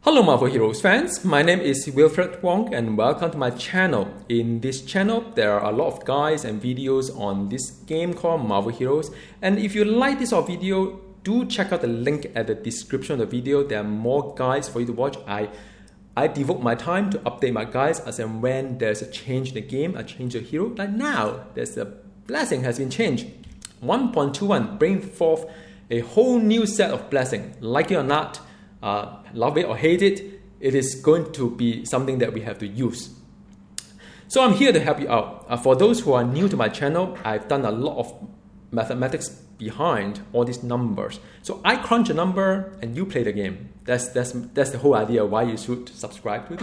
Hello Marvel Heroes fans, my name is Wilfred Wong and welcome to my channel. In this channel, there are a lot of guides and videos on this game called Marvel Heroes. And if you like this video, do check out the link at the description of the video. There are more guides for you to watch. I devote my time to update my guides as and when there's a change in the game, a change of hero. Like now, there's a blessing has been changed. 1.21 bring forth a whole new set of blessing. Like it or not, love it or hate it, it is going to be something that we have to use. So I'm here to help you out. For those who are new to my channel, I've done a lot of mathematics behind all these numbers. So I crunch a number and you play the game. That's the whole idea why you should subscribe to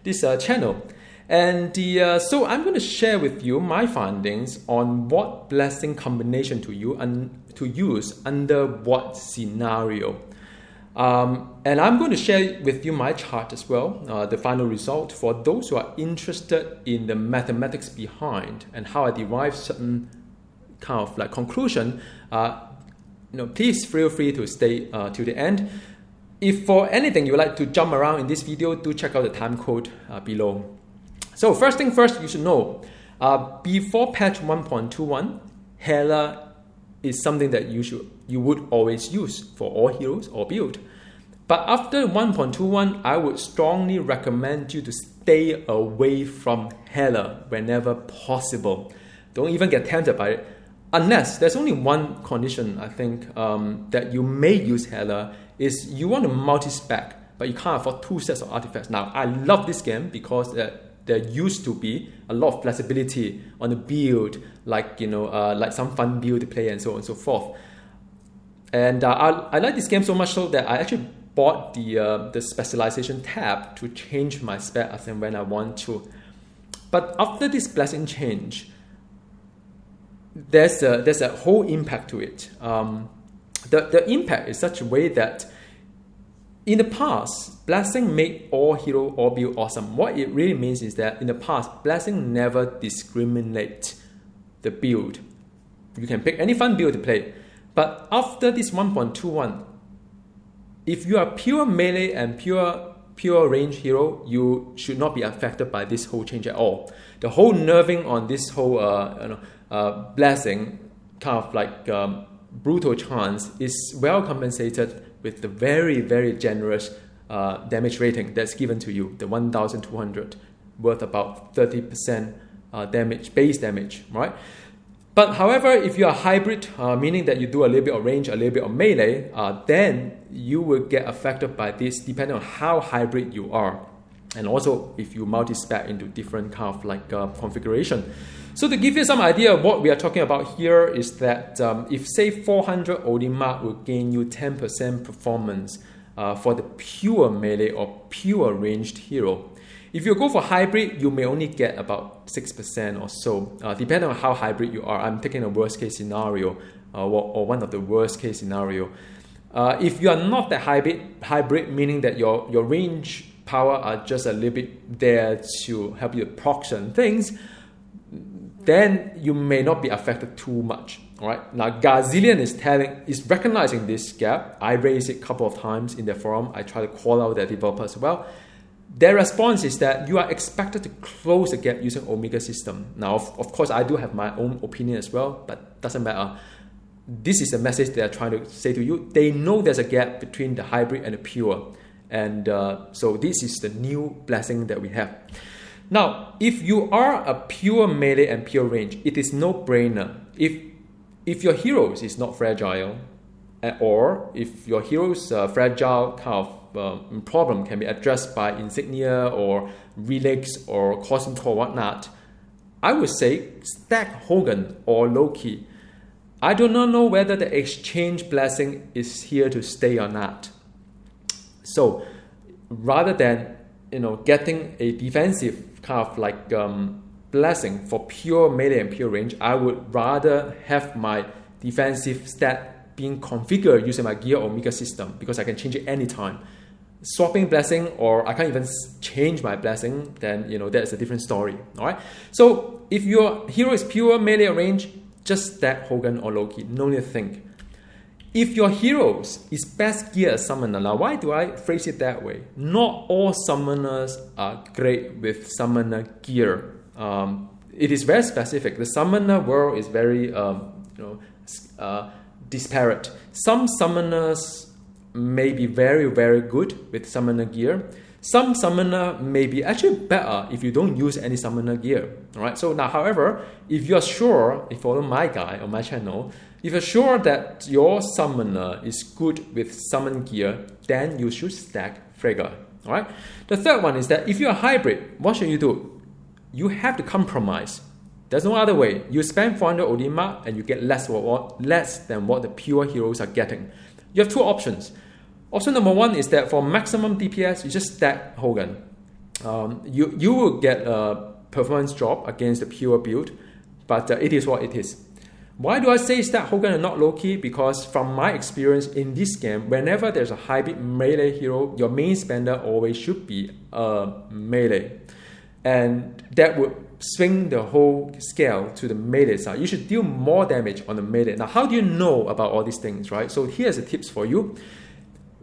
this channel. And so I'm going to share with you my findings on what blessing combination to use under what scenario. And I'm going to share with you my chart as well, the final result for those who are interested in the mathematics behind and how I derive certain kind of like conclusion. Please feel free to stay till the end. If for anything you would like to jump around in this video, do check out the time code below. So first thing first, you should know, before patch 1.21, Hela is something that you would always use for all heroes or build. But after 1.21, I would strongly recommend you to stay away from Hela whenever possible. Don't even get tempted by it. Unless there's only one condition, I think, that you may use Hela is you want to multi-spec, but you can't afford two sets of artifacts. Now, I love this game because there used to be a lot of flexibility on the build, like some fun build to play and so on and so forth. And I like this game so much so that I actually bought the specialization tab to change my spec as and when I want to. But after this blessing change, there's a whole impact to it. The impact is such a way that in the past, blessing made all hero or build awesome. What it really means is that in the past, blessing never discriminate the build. You can pick any fun build to play. But after this 1.21, if you are pure melee and pure range hero, you should not be affected by this whole change at all. The whole nerving on this whole blessing, kind of like brutal chance, is well compensated with the very, very generous damage rating that's given to you, the 1,200, worth about 30% damage, base damage, right? But however, if you are hybrid, meaning that you do a little bit of range, a little bit of melee, then you will get affected by this depending on how hybrid you are. And also if you multi-spec into different kind of like configuration. So to give you some idea of what we are talking about here is that if say 400 Olimar will gain you 10% performance for the pure melee or pure ranged hero. If you go for hybrid, you may only get about 6% or so, depending on how hybrid you are. I'm taking a worst case scenario or one of the worst case scenario. If you are not that hybrid meaning that your range power are just a little bit there to help you proc certain things, then you may not be affected too much. All right. Now, Gazillion is recognizing this gap. I raised it a couple of times in the forum. I try to call out the developers as well. Their response is that you are expected to close the gap using Omega system. Now, of course, I do have my own opinion as well, but doesn't matter. This is the message they are trying to say to you. They know there's a gap between the hybrid and the pure. And so this is the new blessing that we have. Now, if you are a pure melee and pure range, it is no-brainer. If your heroes is not fragile, or if your hero's fragile kind of problem can be addressed by insignia or relics or cosmic core or whatnot, I would say stack Hogan or Loki. I do not know whether the exchange blessing is here to stay or not. So rather than getting a defensive kind of like blessing for pure melee and pure range, I would rather have my defensive stat being configured using my Gear Omega system because I can change it anytime. Swapping blessing, or I can't even change my blessing, then that's a different story. All right. So if your hero is pure melee or range, just stack Hogan or Loki. No need to think. If your heroes is best gear as summoner, now why do I phrase it that way? Not all summoners are great with summoner gear. It is very specific. The summoner world is very disparate. Some summoners may be very, very good with summoner gear. Some summoner may be actually better if you don't use any summoner gear. All right. So now, however, if you're sure, if you follow my guide on my channel, if you're sure that your summoner is good with summon gear, then you should stack Frigga. All right. The third one is that if you're a hybrid, what should you do? You have to compromise. There's no other way. You spend 400 Odin mark and you get less than what the pure heroes are getting. You have two options. Option number one is that for maximum DPS, you just stack Hogan. You will get a performance drop against the pure build, but it is what it is. Why do I say stack Hogan and not Loki? Because from my experience in this game, whenever there's a hybrid melee hero, your main spender always should be a melee. And that would swing the whole scale to the melee side. You should deal more damage on the melee. Now, how do you know about all these things, right? So here's the tips for you.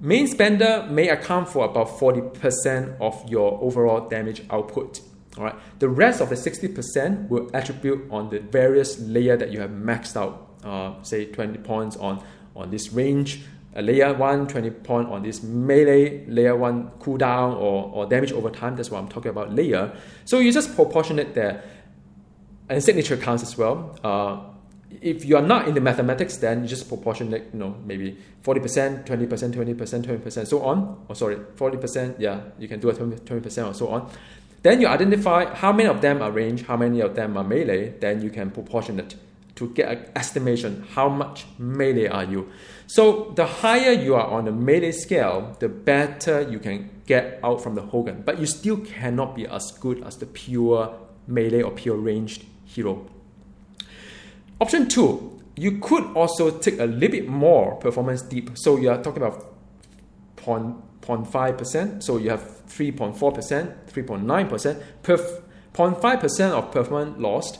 Main spender may account for about 40% of your overall damage output. All right. The rest of the 60% will attribute on the various layer that you have maxed out. Say 20 points on this range, layer 1, 20 points on this melee, layer 1 cooldown or damage over time. That's what I'm talking about, layer. So you just proportionate there. And signature counts as well. If you are not in the mathematics, then you just proportionate, maybe 40%, 20%, 20%, 20%, so on. 40%, yeah, you can do a 20% or so on. Then you identify how many of them are range, how many of them are melee, then you can proportionate to get an estimation how much melee are you. So the higher you are on the melee scale, the better you can get out from the Hogan. But you still cannot be as good as the pure melee or pure ranged hero. Option 2, you could also take a little bit more performance dip. So you are talking about 0.5%. So you have 3.4%, 3.9%, 0.5% of performance lost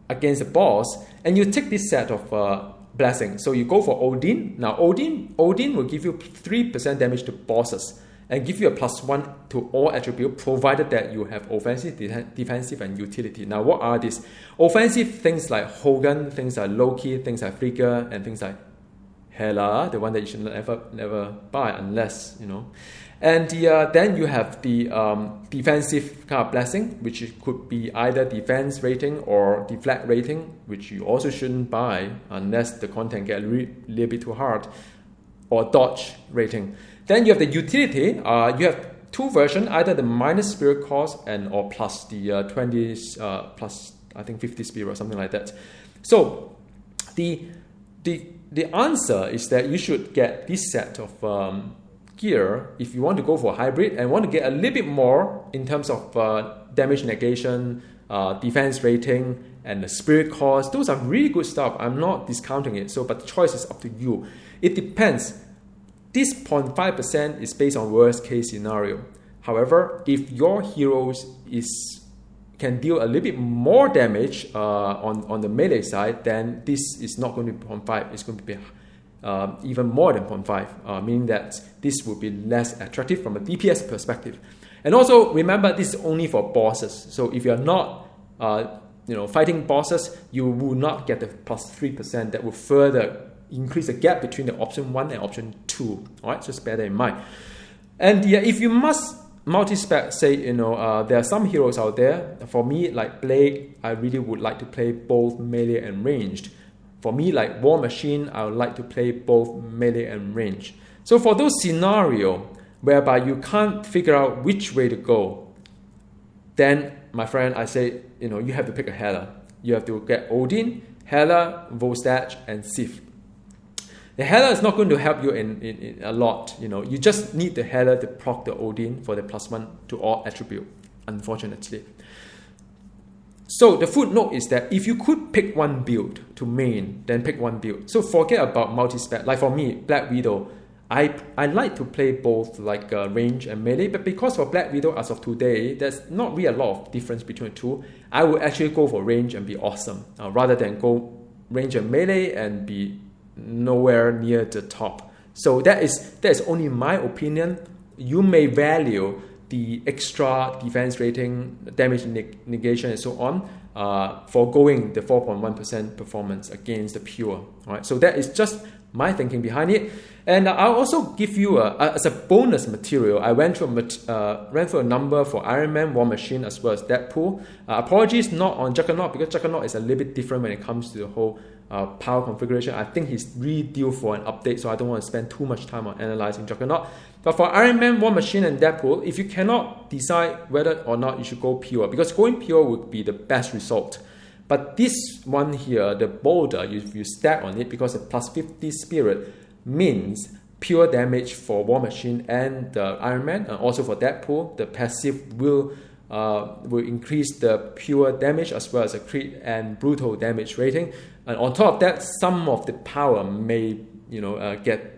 against the boss. And you take this set of blessings. So you go for Odin. Now Odin will give you 3% damage to bosses and give you a +1 to all attribute, provided that you have offensive, defensive, and utility. Now, what are these? Offensive things like Hogan, things like Loki, things like Frigga, and things like Hela, the one that you should never buy unless, And then you have the defensive kind of blessing, which could be either defense rating or deflect rating, which you also shouldn't buy unless the content get a little bit too hard, or dodge rating. Then you have the utility. You have two versions, either the minus spirit cost or plus the 20 plus I think 50 spirit or something like that. So the answer is that you should get this set of gear if you want to go for a hybrid and want to get a little bit more in terms of damage negation, defense rating, and the spirit cost. Those are really good stuff. I'm not discounting it. But the choice is up to you. It depends. This 0.5% is based on worst case scenario. However, if your heroes can deal a little bit more damage on the melee side, then this is not going to be 0.5. It's going to be even more than 0.5, meaning that this will be less attractive from a DPS perspective. And also remember, this is only for bosses. So if you're not fighting bosses, you will not get the +3% that will further increase the gap between the option 1 and option 2. All right, just bear that in mind. And if you must multi-spec, say, there are some heroes out there. For me, like Blade, I really would like to play both melee and ranged. For me, like War Machine, I would like to play both melee and range. So for those scenarios whereby you can't figure out which way to go, then, my friend, I say, you have to pick a Hela. You have to get Odin, Hela, Vostach, and Sif. The Hela is not going to help you in a lot. You just need the Hela to proc the Odin for the +1 to all attribute, unfortunately. So the footnote is that if you could pick one build to main, then pick one build. So forget about multi-spec. Like for me, Black Widow, I like to play both like range and melee, but because for Black Widow as of today, there's not really a lot of difference between the two. I would actually go for range and be awesome, rather than go range and melee and be nowhere near the top. So that is only my opinion. You may value the extra defense rating, damage negation, and so on, foregoing the 4.1% performance against the pure. All right, so that is just my thinking behind it. And I'll also give you as a bonus material. I went through a number for Iron Man, War Machine, as well as Deadpool. Apologies, not on Juggernaut, because Juggernaut is a little bit different when it comes to the whole power configuration. I think he's really due for an update, so I don't want to spend too much time on analyzing Juggernaut. But for Iron Man, War Machine, and Deadpool, if you cannot decide whether or not you should go pure, because going pure would be the best result. But this one here, the boulder, if you stack on it, because the plus 50 spirit means pure damage for War Machine and the Iron Man, and also for Deadpool, the passive will increase the pure damage as well as the crit and brutal damage rating. And on top of that, some of the power may get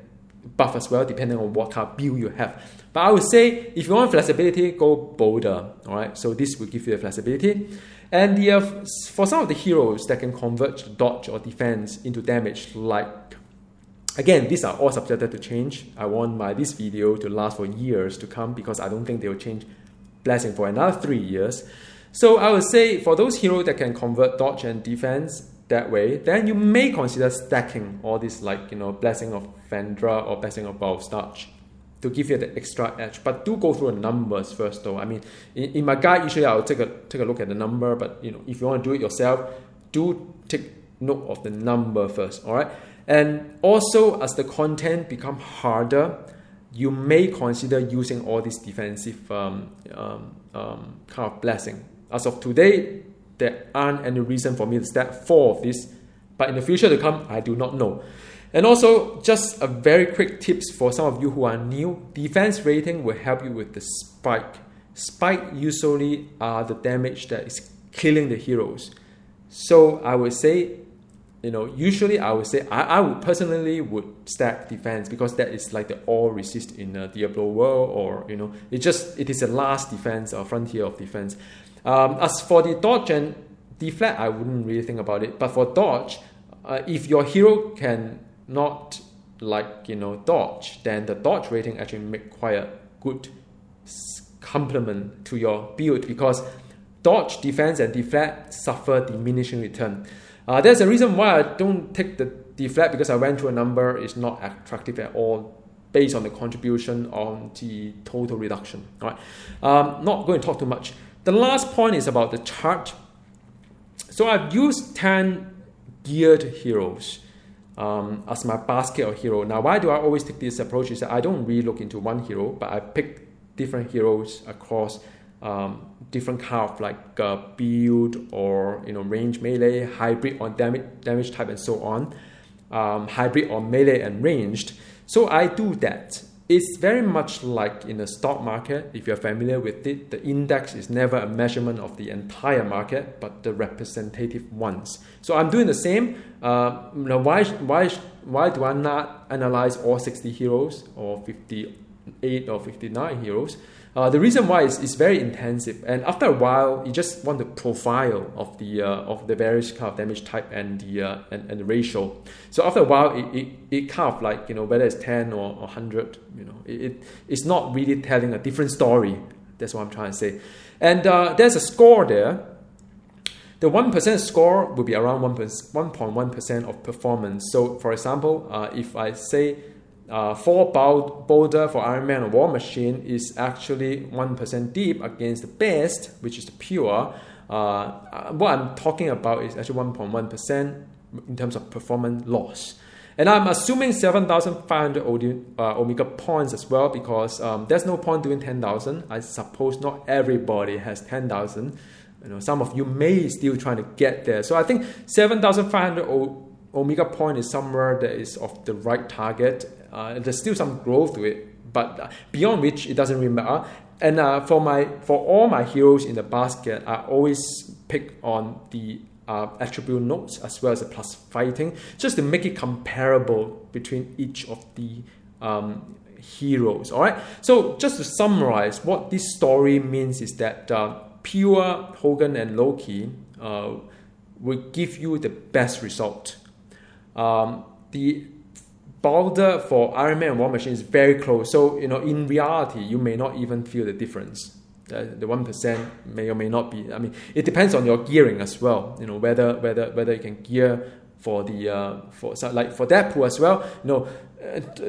buff as well, depending on what kind of build you have. But I would say if you want flexibility, go bolder. All right, so this will give you the flexibility. And for some of the heroes that can convert dodge or defense into damage, like, again, these are all subjected to change. I want this video to last for years to come, because I don't think they will change Blessing for another 3 years. So I would say for those heroes that can convert dodge and defense that way, then you may consider stacking all this, like Blessing of Fendra or Blessing of Bow Starch, to give you the extra edge. But do go through the numbers first, though. I mean, in my guide, usually I'll take a look at the number, but if you want to do it yourself, do take note of the number first. All right. And also, as the content become harder, you may consider using all these defensive kind of blessing. As of today, there aren't any reason for me to stack 4 of these, but in the future to come, I do not know. And also, just a very quick tips for some of you who are new. Defense rating will help you with the spike. Spike usually are the damage that is killing the heroes. So I would say, usually I would say I would personally stack defense, because that is like the all resist in Diablo world, or it is the last defense or frontier of defense. As for the dodge and deflect, I wouldn't really think about it. But for dodge, if your hero can not dodge, then the dodge rating actually make quite a good complement to your build, because dodge, defense, and deflect suffer diminishing return. There's a reason why I don't take the deflect, because I went through a number. It's not attractive at all based on the contribution on the total reduction. All right, not going to talk too much. The last point is about the chart. So I've used 10 geared heroes as my basket of hero. Now, why do I always take this approach? Is that I don't really look into one hero, but I pick different heroes across different kind of build, or range, melee, hybrid on damage type, and so on. Hybrid on melee and ranged. So I do that. It's very much like in the stock market. If you're familiar with it, the index is never a measurement of the entire market, but the representative ones. So I'm doing the same. Why do I not analyze all 60 heroes or 58 or 59 heroes? The reason why is very intensive, and after a while, you just want the profile of the various kind of damage type and the ratio. So after a while, it kind of whether it's 10 or 100, it's not really telling a different story. That's what I'm trying to say. And there's a score there. The 1% score will be around 1.1% of performance. So for example, if I say 4 boulder for Iron Man or War Machine is actually 1% deep against the best, which is the pure. What I'm talking about is actually 1.1% in terms of performance loss. And I'm assuming 7,500 Omega points as well, because there's no point doing 10,000. I suppose not everybody has 10,000. Some of you may still trying to get there. So I think 7,500 Omega point is somewhere that is of the right target. There's still some growth to it, but beyond which it doesn't really matter. And for all my heroes in the basket, I always pick on the attribute notes as well as the plus fighting, just to make it comparable between each of the heroes. All right. So just to summarize, what this story means is that pure Hogan and Loki will give you the best result. the boulder for Ironman and War Machine is very close. So, in reality, you may not even feel the difference. The 1% may or may not be. I mean, it depends on your gearing as well. Whether you can gear for the for Deadpool as well.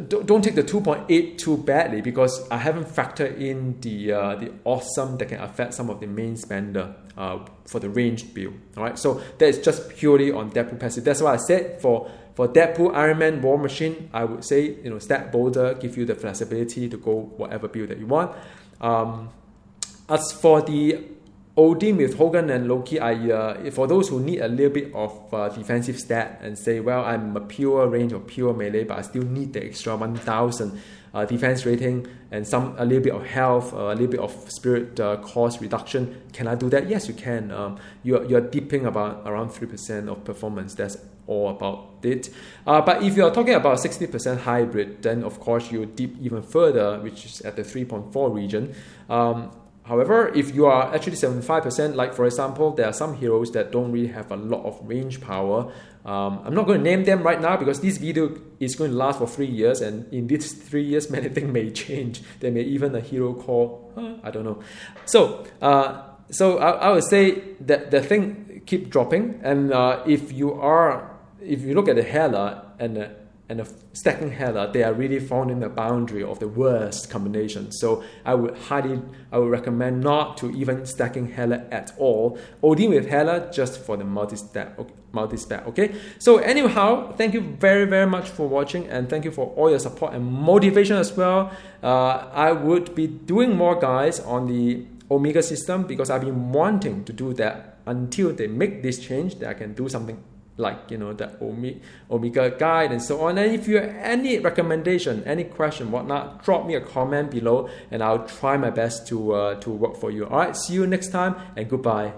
Don't take the 2.8 too badly, because I haven't factored in the awesome that can affect some of the main spender for the ranged build. All right, so that is just purely on Deadpool passive. That's why I said for Deadpool, Ironman, War Machine, I would say Stack Boulder give you the flexibility to go whatever build that you want. As for the Odin with Hogan and Loki, for those who need a little bit of defensive stat and say, well, I'm a pure range or pure melee, but I still need the extra 1,000 defense rating and a little bit of health, a little bit of spirit cost reduction. Can I do that? Yes, you can. You're dipping around 3% of performance. That's all about it. But if you're talking about 60% hybrid, then of course you dip even further, which is at the 3.4 region. However, if you are actually 75%, like for example, there are some heroes that don't really have a lot of range power. I'm not going to name them right now because this video is going to last for 3 years, and in these 3 years, many things may change. There may even a hero call, I don't know. So I would say that the thing keep dropping, and if you look at the Hela and a stacking Hela, they are really finding the boundary of the worst combination. So I would recommend not to even stacking Hela at all. Odin with Hela just for the multi-spec, okay? So anyhow, thank you very, very much for watching, and thank you for all your support and motivation as well. I would be doing more guys on the Omega system because I've been wanting to do that until they make this change, that I can do something like the Omega guide and so on. And if you have any recommendation, any question, whatnot, drop me a comment below and I'll try my best to work for you. All right, see you next time and goodbye.